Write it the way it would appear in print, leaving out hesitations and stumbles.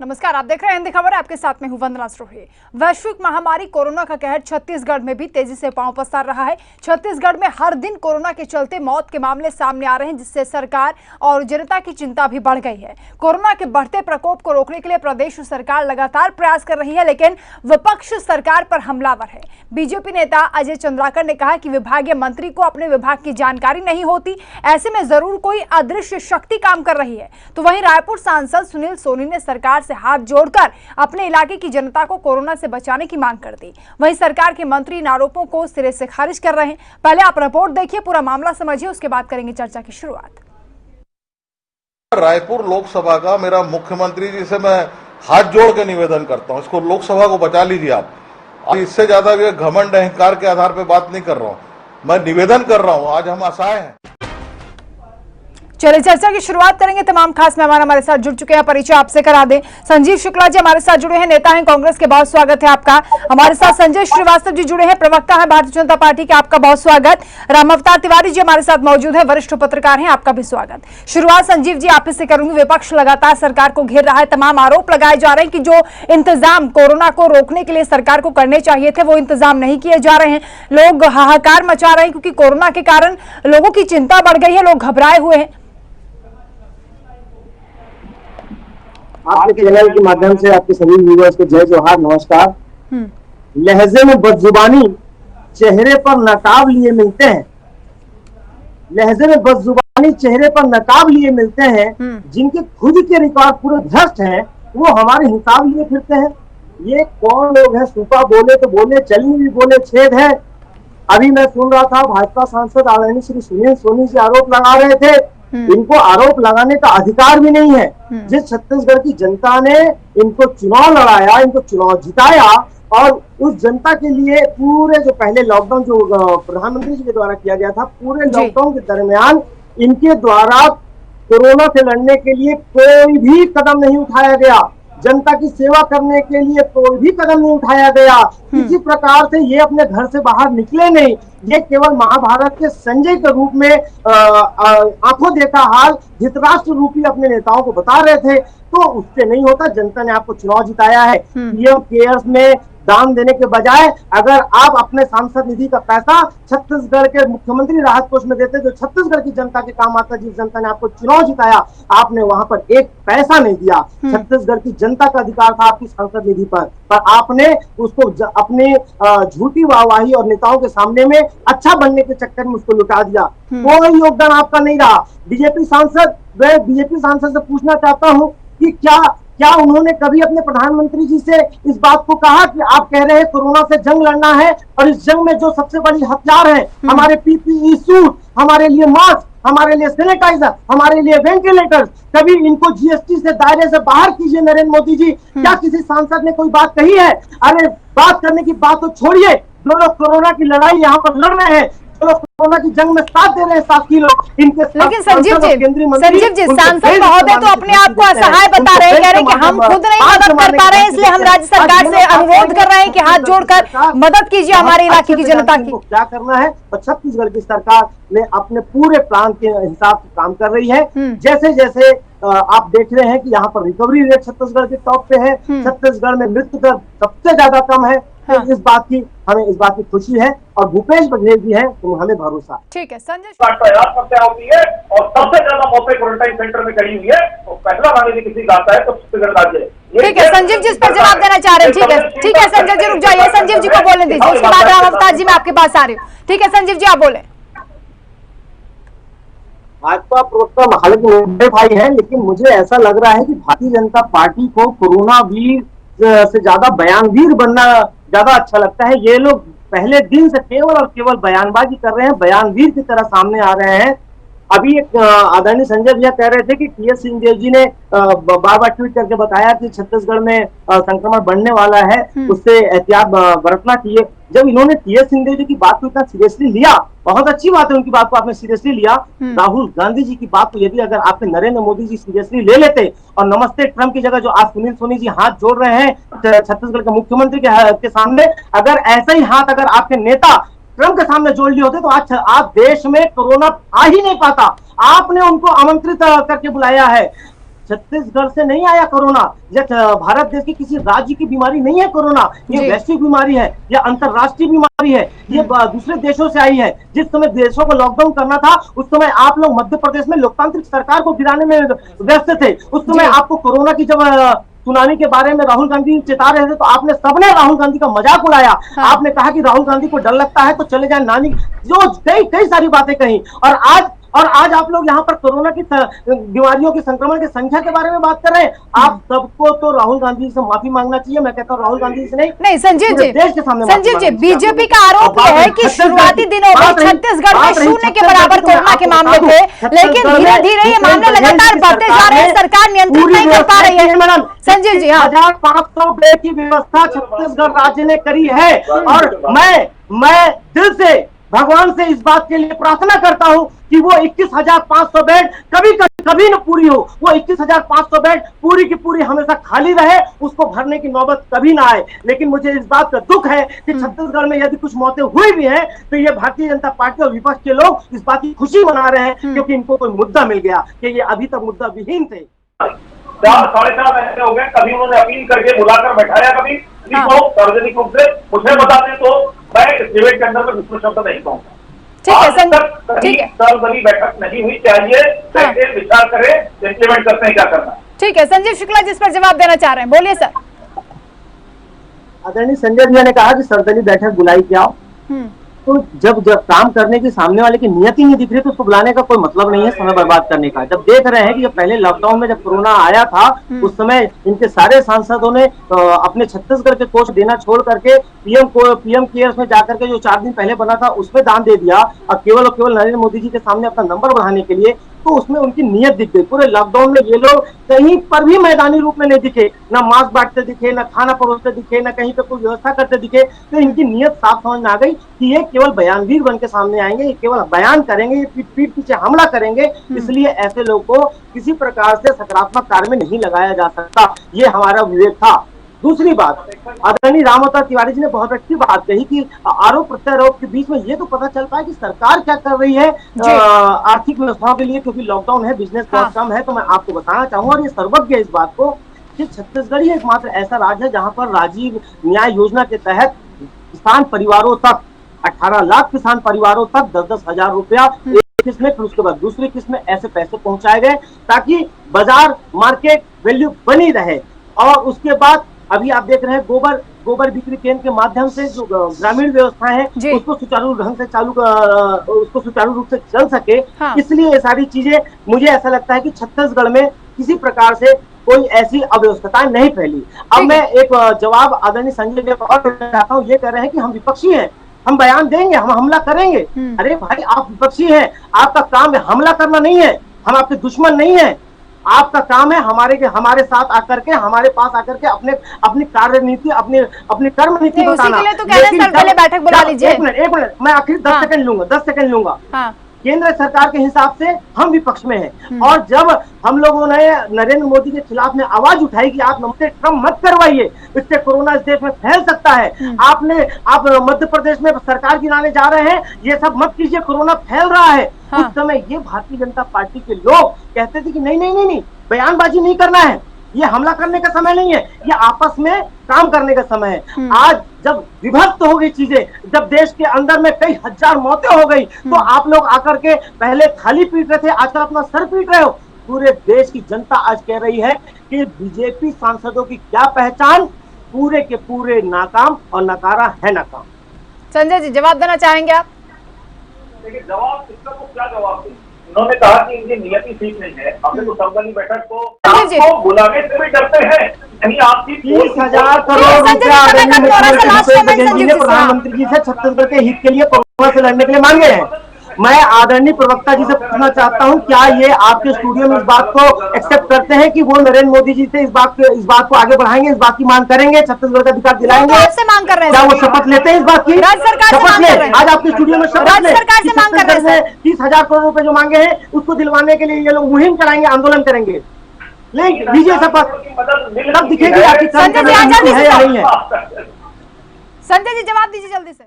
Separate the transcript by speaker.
Speaker 1: नमस्कार, आप देख रहे हैं हिंदी खबर। आपके साथ में हूं वंदना स्रोही। वैश्विक महामारी कोरोना का कहर छत्तीसगढ़ में भी तेजी से पांव पसार रहा है। छत्तीसगढ़ में हर दिन कोरोना के चलते मौत के मामले सामने आ रहे हैं, जिससे सरकार और जनता की चिंता भी बढ़ गई है। कोरोना के बढ़ते प्रकोप को रोकने के लिए प्रदेश सरकार लगातार प्रयास कर रही है, लेकिन विपक्ष सरकार पर हमलावर है। बीजेपी नेता अजय चंद्राकर ने कहा कि विभागीय मंत्री को अपने विभाग की जानकारी नहीं होती, ऐसे में जरूर कोई अदृश्य शक्ति काम कर रही है। तो वहीं रायपुर सांसद सुनील सोनी ने सरकार से हाथ जोड़कर अपने इलाके की जनता को कोरोना से बचाने की मांग कर दी। वहीं सरकार के मंत्री इन आरोपों को सिरे से खारिज कर रहे हैं। पहले आप रिपोर्ट देखिए, पूरा मामला समझिए, उसके बाद करेंगे चर्चा की शुरुआत।
Speaker 2: रायपुर लोकसभा का मेरा मुख्यमंत्री जी से मैं हाथ जोड़ के निवेदन करता हूं, इसको लोकसभा को बचा लीजिए आप। इससे ज्यादा भी घमंड अहंकार के आधार पर बात नहीं कर रहा हूं, मैं निवेदन कर रहा हूं। आज हम असहाय हैं।
Speaker 1: चलिए चर्चा की शुरुआत करेंगे। तमाम खास मेहमान हमारे साथ जुड़ चुके हैं, परिचय आपसे करा दें। संजीव शुक्ला जी हमारे साथ जुड़े हैं, नेता हैं कांग्रेस के, बहुत स्वागत है आपका। हमारे साथ संजय श्रीवास्तव जी जुड़े हैं, प्रवक्ता हैं भारतीय जनता पार्टी के, आपका बहुत स्वागत। राम अवतार तिवारी जी हमारे साथ मौजूद है, वरिष्ठ पत्रकार हैं, आपका भी स्वागत। शुरुआत संजीव जी आप से करूंगी। विपक्ष लगातार सरकार को घेर रहा है, तमाम आरोप लगाए जा रहे हैं कि जो इंतजाम कोरोना को रोकने के लिए सरकार को करने चाहिए थे वो इंतजाम नहीं किए जा रहे हैं। लोग हाहाकार मचा रहे हैं क्योंकि कोरोना के कारण लोगों की चिंता बढ़ गई है, लोग घबराए हुए हैं।
Speaker 3: आपके चैनल के माध्यम से आपके सभी व्यूअर्स को जय जोहार, नमस्कार। लहजे में बदजुबानी, चेहरे पर नकाब लिए मिलते हैं। लहजे में बदजुबानी, चेहरे पर नकाब लिए मिलते हैं। जिनके खुद के रिकॉर्ड पूरे भ्रष्ट हैं, वो हमारे हिसाब लिए फिरते हैं। ये कौन लोग हैं? सूपा बोले तो बोले, चलनी भी बोले छेद है। अभी मैं सुन रहा था भाजपा सांसद आदरणीय श्री सुनील सोनी जी आरोप लगा रहे थे। इनको आरोप लगाने का अधिकार भी नहीं है। जिस छत्तीसगढ़ की जनता ने इनको चुनाव लड़ाया, इनको चुनाव जिताया, और उस जनता के लिए पूरे जो पहले लॉकडाउन जो प्रधानमंत्री जी के द्वारा किया गया था, पूरे लॉकडाउन के दरमियान इनके द्वारा कोरोना से लड़ने के लिए कोई भी कदम नहीं उठाया गया। जनता की सेवा करने के लिए कोई भी कदम नहीं उठाया गया। किसी प्रकार से ये अपने घर से बाहर निकले नहीं। ये केवल महाभारत के संजय के रूप में आंखों देखा हाल धृतराष्ट्र रूपी अपने नेताओं को बता रहे थे। तो उससे नहीं होता। जनता ने आपको चुनाव जिताया है। पीएम केयर्स में दान देने के बजाय अगर आप अपने सांसद निधि का पैसा छत्तीसगढ़ के मुख्यमंत्री राहत कोष में देते, जो छत्तीसगढ़ की जनता के काम आता, जिस जनता ने आपको चुनाव जिताया, आपने वहां पर एक पैसा नहीं दिया। छत्तीसगढ़ की जनता का अधिकार था आपकी सांसद निधि पर आपने उसको अपने झूठी वाहवाही और नेताओं के सामने में अच्छा बनने के चक्कर में उसको लुटा दिया। कोई योगदान आपका नहीं रहा। बीजेपी सांसद से पूछना चाहता हूँ कि क्या उन्होंने कभी अपने प्रधानमंत्री जी से इस बात को कहा कि आप कह रहे हैं कोरोना से जंग लड़ना है, और इस जंग में जो सबसे बड़ी हथियार है हमारे पीपीई सूट, हमारे लिए मास्क, हमारे लिए सैनिटाइजर, हमारे लिए वेंटिलेटर्स, कभी इनको जीएसटी से दायरे से बाहर कीजिए नरेंद्र मोदी जी। क्या किसी सांसद ने कोई बात कही है? अरे बात करने की बात तो छोड़िए। जो लोग कोरोना की लड़ाई यहाँ पर लड़ रहे हैं, कोरोना की जंग में साथ दे रहे हैं साथी लोग, इनके
Speaker 1: लेकिन संजीव जी सांसद महोदय तो अपने आप को असहाय बता रहे हैं, कह रहे हैं कि हम खुद नहीं मदद कर पा रहे हैं, इसलिए हम राज्य सरकार से अनुरोध कर रहे हैं कि हाथ जोड़कर मदद कीजिए हमारे इलाके की जनता की।
Speaker 3: क्या करना है? और छत्तीसगढ़ की सरकार ने अपने पूरे प्लान के हिसाब से काम कर रही है। जैसे जैसे आप देख रहे हैं कि यहाँ पर रिकवरी रेट छत्तीसगढ़ के टॉप पे है। छत्तीसगढ़ में मृत्यु दर सबसे ज्यादा कम है। इस बात की हमें खुशी है, और भूपेश बघेल जी हैं तो हमें भरोसा।
Speaker 1: ठीक है संजय,
Speaker 4: समस्या होती है और सबसे ज्यादा मौतें क्वारंटाइन सेंटर में करी हुई है। तो पहला वाले भी किसी का आता है तो छत्तीसगढ़ राज्य है।
Speaker 1: ठीक है संजीव जी इस पर जवाब देना चाह रहे हैं। ठीक है संजय जी रुक जाइए, संजीव जी को बोलने दीजिए, उसके बाद राम अवतार जी मैं आपके पास आ रही हूँ। ठीक है संजीव जी आप बोले।
Speaker 3: भाजपा प्रवक्ता हालांकि भाई है, लेकिन मुझे ऐसा लग रहा है कि भारतीय जनता पार्टी को कोरोना वीर से ज्यादा बयानवीर बनना ज्यादा अच्छा लगता है। ये लोग पहले दिन से केवल और केवल बयानबाजी कर रहे हैं, बयानवीर की तरह सामने आ रहे हैं। अभी एक आदरणीय संजय भैया कह रहे थे कि टीएस सिंहदेव जी ने बार बार ट्वीट करके बताया कि छत्तीसगढ़ में संक्रमण बढ़ने वाला है, उससे एहतियात बरतना चाहिए। जब इन्होंने टीएस सिंहदेव जी की बात को इतना सीरियसली लिया, बहुत अच्छी बात है, उनकी बात को आपने सीरियसली लिया। राहुल गांधी जी की बात को यदि अगर आपने नरेंद्र मोदी जी सीरियसली ले लेते, और नमस्ते ट्रंप की जगह जो आज सुनील सोनी जी हाथ जोड़ रहे हैं छत्तीसगढ़ के मुख्यमंत्री के सामने, अगर ऐसा ही हाथ अगर आपके नेता ट्रंप के सामने जोड़ लिए होते तो आज आप देश में कोरोना आ ही नहीं पाता। आपने उनको आमंत्रित करके बुलाया है। छत्तीसगढ़ से नहीं आया कोरोना, ये भारत देश की किसी राज्य की बीमारी नहीं है कोरोना, ये वैश्विक बीमारी है, ये अंतरराष्ट्रीय बीमारी है, ये दूसरे देशों से आई है। जिस समय देशों को लॉकडाउन करना था उस समय आप लोग मध्य प्रदेश में लोकतांत्रिक सरकार को गिराने में व्यस्त थे। उस समय आपको कोरोना की जब सुनामी के बारे में राहुल गांधी चेता रहे थे तो आपने सबने राहुल गांधी का मजाक उड़ाया। आपने कहा कि राहुल गांधी को डर लगता है तो चले जाए नानी, जो कई सारी बातें कही। और आज आप लोग यहाँ पर कोरोना की बीमारियों की संक्रमण की संख्या के बारे में बात कर रहे हैं। आप सबको तो राहुल गांधी से माफी मांगना चाहिए। मैं कहता हूँ राहुल गांधी से नहीं
Speaker 1: संजीव जी,
Speaker 3: देश के सामने।
Speaker 1: संजीव जी, बीजेपी का आरोप है कि शुरुआती दिनों में छत्तीसगढ़ में शून्य के बराबर कोरोना के मामले थे, लेकिन धीरे धीरे ये मामले लगातार बढ़ते जा रहे हैं, सरकार नियंत्रित नहीं कर पा रही है। संजीव जी,
Speaker 3: 1500 बेड की व्यवस्था छत्तीसगढ़ राज्य ने करी है और मैं दिल से भगवान से इस बात के लिए प्रार्थना करता हूं कि वो 21,500 बेड कभी न पूरी हो, वो 21,500 बेड पूरी की पूरी हमेशा खाली रहे, उसको भरने की नौबत कभी ना आए। लेकिन मुझे इस बात का दुख है कि छत्तीसगढ़ में यदि कुछ मौतें हुई भी हैं तो ये भारतीय जनता पार्टी और विपक्ष के लोग इस बात की खुशी मना रहे हैं क्योंकि इनको कोई मुद्दा मिल गया, कि ये अभी तक मुद्दा विहीन थे।
Speaker 4: 4-4.5 महीने हो गए, कभी उन्होंने अपील करके बुलाकर बैठाया, कभी सार्वजनिक रूप से मुझे बताते तो मैं इस डिबेट के अंदर में दूसरे शब्द नहीं कहूँगा। ठीक है, सर्वदलीय बैठक नहीं हुई, चाहिए बैठे विचार करें, इम्प्लीमेंट करते हैं क्या करना।
Speaker 1: ठीक है, संजीव शुक्ला जिस पर जवाब देना चाह रहे हैं, बोलिए सर।
Speaker 3: आदरणीय संजय भैया ने कहा कि सर्वदलीय बैठक बुलाई क्या हो, तो जब काम करने की सामने वाले की नियत ही नहीं दिख रही तो उसको बुलाने का कोई मतलब नहीं है, समय बर्बाद करने का। जब देख रहे हैं कि जब पहले लॉकडाउन में जब कोरोना आया था उस समय इनके सारे सांसदों ने अपने छत्तीसगढ़ के कोष देना छोड़ करके पीएम केयर्स में जाकर के जो 4 दिन पहले बना था उसमें दान दे दिया और केवल नरेंद्र मोदी जी के सामने अपना नंबर बढ़ाने के लिए, तो उसमें उनकी नियत दिख गई। पूरे लॉकडाउन में ये लोग कहीं पर भी मैदानी रूप में नहीं दिखे, ना मास्क बांटते दिखे, ना खाना परोसते दिखे, ना कहीं पे कोई व्यवस्था करते दिखे। तो इनकी नियत साफ समझ में आ गई कि ये केवल बयानवीर बन के सामने आएंगे, ये केवल बयान करेंगे, ये पीठ पीछे हमला करेंगे। इसलिए ऐसे लोगों को किसी प्रकार से सकारात्मक कार्य में नहीं लगाया जा सकता, ये हमारा विवेक था। दूसरी बात, आदरणीय राम अवतार तिवारी जी ने बहुत अच्छी बात कही कि आरोप प्रत्यारोप के बीच में ये तो पता चल पाए कि सरकार क्या कर रही है आर्थिक व्यवस्थाओं के लिए, क्योंकि लॉकडाउन है, बिजनेस बहुत कम है। तो मैं आपको बताना चाहूंगा और ये सर्वज्ञ है इस बात को कि छत्तीसगढ़ ही एकमात्र ऐसा राज्य है जहां पर राजीव न्याय योजना के तहत किसान परिवारों तक 18 लाख किसान परिवारों तक 10-10 हजार रुपया एक किस्त में, फिर उसके बाद दूसरी किस्त में ऐसे पैसे पहुंचाए गए ताकि बाजार मार्केट वैल्यू बनी रहे। और उसके बाद अभी आप देख रहे हैं गोबर बिक्री केंद्र के माध्यम से जो ग्रामीण व्यवस्था है उसको सुचारू ढंग से उसको सुचारू रूप से चल सके। इसलिए ये सारी चीजें, मुझे ऐसा लगता है कि छत्तीसगढ़ में किसी प्रकार से कोई ऐसी अव्यवस्था नहीं फैली। अब मैं एक जवाब आदरणीय संजय जी और चाहता हूँ, ये कह रहे हैं कि हम विपक्षी हैं, हम बयान देंगे, हम हमला करेंगे। अरे भाई, आप विपक्षी हैं, आपका काम है हमला करना नहीं है, हम आपके दुश्मन नहीं है। आपका काम है हमारे साथ आकर के, हमारे पास आकर के अपनी कार्यनीति, अपनी कर्म नीति बताना।
Speaker 1: तो पहले बैठक बुला लीजिए।
Speaker 3: एक मिनट, मैं आखिर 10 सेकंड लूंगा। केंद्र सरकार के हिसाब से हम विपक्ष में हैं और जब हम लोगों ने नरेंद्र मोदी के खिलाफ में आवाज उठाई कि आप नमस्ते ट्रम्प मत करवाइए, इससे कोरोना इस देश में फैल सकता है, आप मध्य प्रदेश में सरकार गिराने जा रहे हैं, ये सब मत कीजिए, कोरोना फैल रहा है। उस समय ये भारतीय जनता पार्टी के लोग कहते थे कि नहीं, बयानबाजी नहीं करना है, ये हमला करने का समय नहीं है, ये आपस में काम करने का समय है। आज जब विभक्त हो गई चीजें, जब देश के अंदर में कई हजार मौतें हो गई, तो आप लोग आकर के पहले खाली पीट रहे थे, आजकल अपना सर पीट रहे हो। पूरे देश की जनता आज कह रही है कि बीजेपी सांसदों की क्या पहचान, पूरे के पूरे नाकाम और नकारा है नाकाम।
Speaker 1: संजय जी, जवाब देना चाहेंगे आप?
Speaker 4: देखिए, जवाब इसका को क्या जवाब दें? उन्होंने कहा कि इनकी नियति ठीक नहीं है। हमने तो सर्वदलीय बैठक को आपको बुलाने से भी डरते हैं। यानी आपकी
Speaker 3: 30,000 करोड़ रुपया प्रधानमंत्री जी से छत्तीसगढ़ के हित के लिए कोरोना से लड़ने के लिए मांगे हैं। मैं आदरणीय प्रवक्ता जी से पूछना चाहता हूं, क्या ये आपके स्टूडियो में इस बात को एक्सेप्ट करते हैं कि वो नरेंद्र मोदी जी से इस बात को आगे बढ़ाएंगे, इस बात की मांग करेंगे, छत्तीसगढ़ का अधिकार दिलाएंगे?
Speaker 1: आपसे मांग कर रहे हैं,
Speaker 3: क्या वो शपथ लेते हैं इस बात की?
Speaker 1: राज्य सरकार से मांग कर रहे हैं।
Speaker 3: आज आपके स्टूडियो में शपथ ले,
Speaker 1: सरकार से मांग कर रहे हैं
Speaker 3: 30,000 करोड़ रुपए जो मांगे हैं उसको दिलवाने के लिए ये लोग मुहिम चलाएंगे, आंदोलन करेंगे। लीजिए शपथ, तब दिखेगी आपकी है या नहीं है।
Speaker 1: संजय जी, जवाब दीजिए जल्दी से।